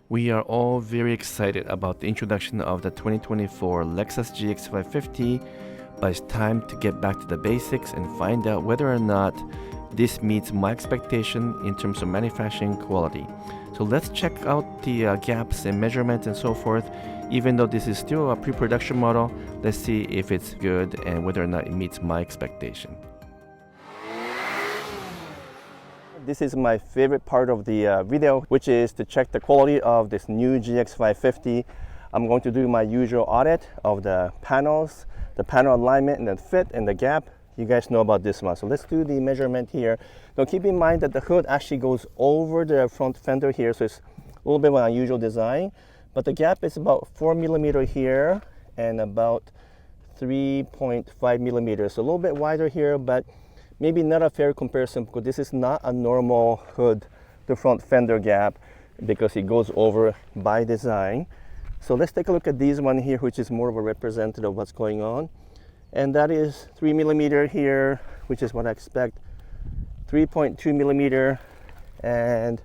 We are all very excited about the introduction of the 2024 Lexus GX 550, but it's time to get back to the basics and find out whether or not this meets my expectation in terms of manufacturing quality. So let's check out the gaps and measurements and so forth. Even though this is still a pre-production model, let's see if it's good and whether or not it meets my expectation. This is my favorite part of the video, which is to check the quality of this new GX 550. I'm going to do my usual audit of the panels, the panel alignment and the fit and the gap. You guys know about this one. So let's do the measurement here. Now keep in mind that the hood actually goes over the front fender here, so it's a little bit of an unusual design. But the gap is about 4 millimeter here and about 3.5 millimeters. So a little bit wider here, but maybe not a fair comparison because this is not a normal hood, the front fender gap, because it goes over by design. So let's take a look at this one here, which is more of a representative of what's going on. And that is 3 millimeter here, which is what I expect, 3.2 millimeter and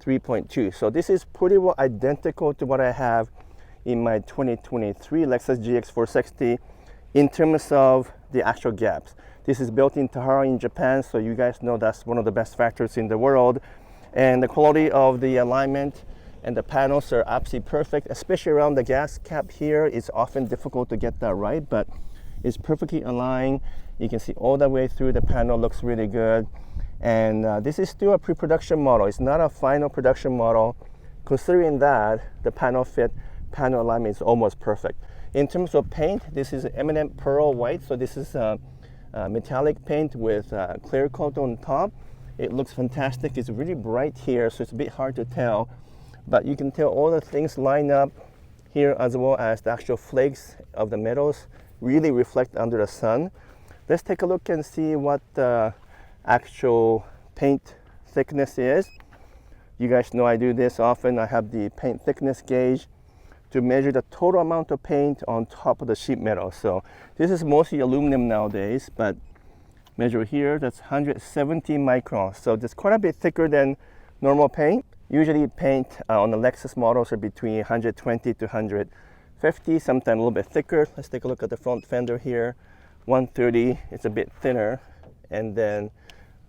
3.2. So this is pretty well identical to what I have in my 2023 Lexus GX 460 in terms of the actual gaps. This is built in Tahara in Japan, so you guys know that's one of the best factories in the world. And the quality of the alignment and the panels are absolutely perfect, especially around the gas cap here. It's often difficult to get that right, but it's perfectly aligned. You can see all the way through the panel, looks really good. And this is still a pre-production model. It's not a final production model. Considering that, the panel fit, panel alignment is almost perfect. In terms of paint, this is eminent pearl white, so this is metallic paint with clear coat on top. It looks fantastic. It's really bright here, so it's a bit hard to tell, but you can tell all the things line up here, as well as the actual flakes of the metals really reflect under the sun. Let's take a look and see what the actual paint thickness is. You guys know I do this often. I have the paint thickness gauge to measure the total amount of paint on top of the sheet metal. So this is mostly aluminum nowadays, but measure here, that's 170 microns. So it's quite a bit thicker than normal paint. Usually paint on the Lexus models are between 120 to 150, sometimes a little bit thicker. Let's take a look at the front fender here. 130, it's a bit thinner. And then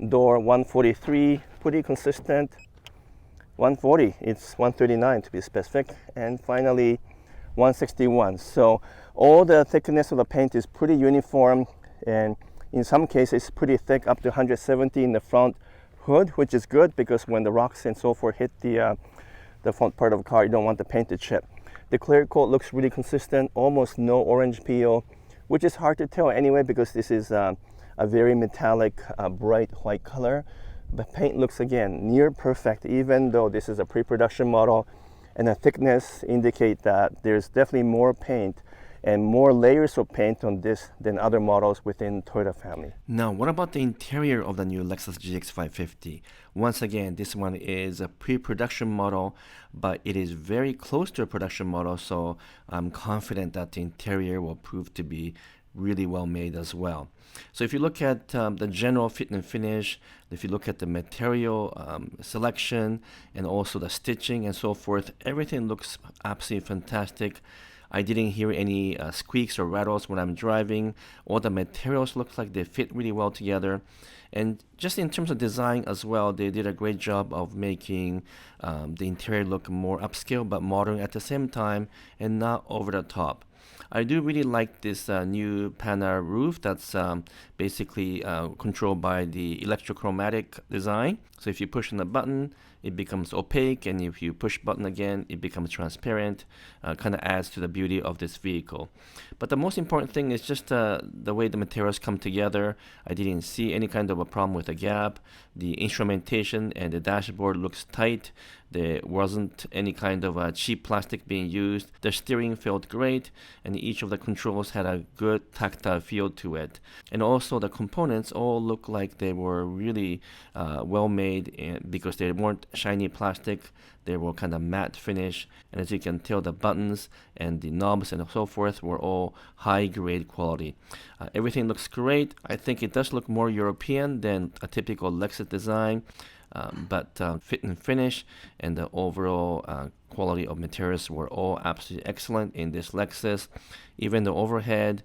door 143, pretty consistent. 140, it's 139 to be specific, and finally 161. So all the thickness of the paint is pretty uniform, and in some cases pretty thick, up to 170 in the front hood, which is good because when the rocks and so forth hit the front part of the car, you don't want the paint to chip. The clear coat looks really consistent, almost no orange peel, which is hard to tell anyway because this is a very metallic, bright white color. The paint looks, again, near perfect, even though this is a pre-production model, and the thickness indicate that there's definitely more paint and more layers of paint on this than other models within Toyota family. Now, what about the interior of the new Lexus GX 550? Once again, this one is a pre-production model, but it is very close to a production model, so I'm confident that the interior will prove to be really well made as well. So if you look at the general fit and finish, if you look at the material selection and also the stitching and so forth, everything looks absolutely fantastic. I didn't hear any squeaks or rattles when I'm driving. All the materials look like they fit really well together. And just in terms of design as well, they did a great job of making the interior look more upscale but modern at the same time and not over the top. I do really like this new Pana roof that's basically controlled by the electrochromatic design. So if you push on the button, it becomes opaque, and if you push button again, it becomes transparent. Kind of adds to the beauty of this vehicle. But the most important thing is just the way the materials come together. I didn't see any kind of a problem with the gap. The instrumentation and the dashboard looks tight. There wasn't any kind of cheap plastic being used. The steering felt great, and each of the controls had a good tactile feel to it. And also the components all look like they were really well made because they weren't shiny plastic. They were kind of matte finish, and as you can tell, the buttons and the knobs and so forth were all high grade quality. Everything looks great. I think it does look more European than a typical Lexus design. but fit and finish and the overall quality of materials were all absolutely excellent in this Lexus. Even the overhead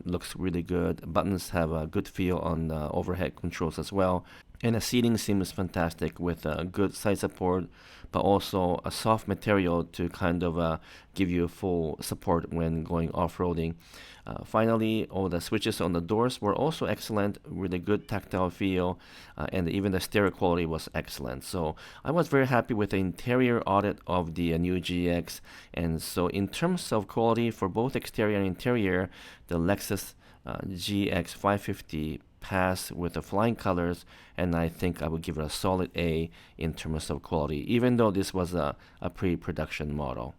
looks really good. Buttons have a good feel on the overhead controls as well. And the seating seems fantastic with good side support, but also a soft material to kind of give you full support when going off-roading. Finally, all the switches on the doors were also excellent, really good tactile feel, and even the stereo quality was excellent. So I was very happy with the interior audit of the new GX. And so in terms of quality for both exterior and interior, the Lexus GX 550 pass with the flying colors, and I think I would give it a solid A in terms of quality, even though this was a pre-production model.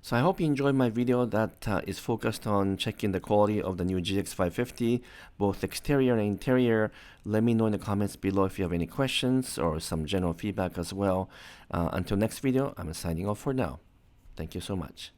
So I hope you enjoyed my video that is focused on checking the quality of the new GX 550, both exterior and interior. Let me know in the comments below if you have any questions or some general feedback as well. Until next video, I'm signing off for now. Thank you so much.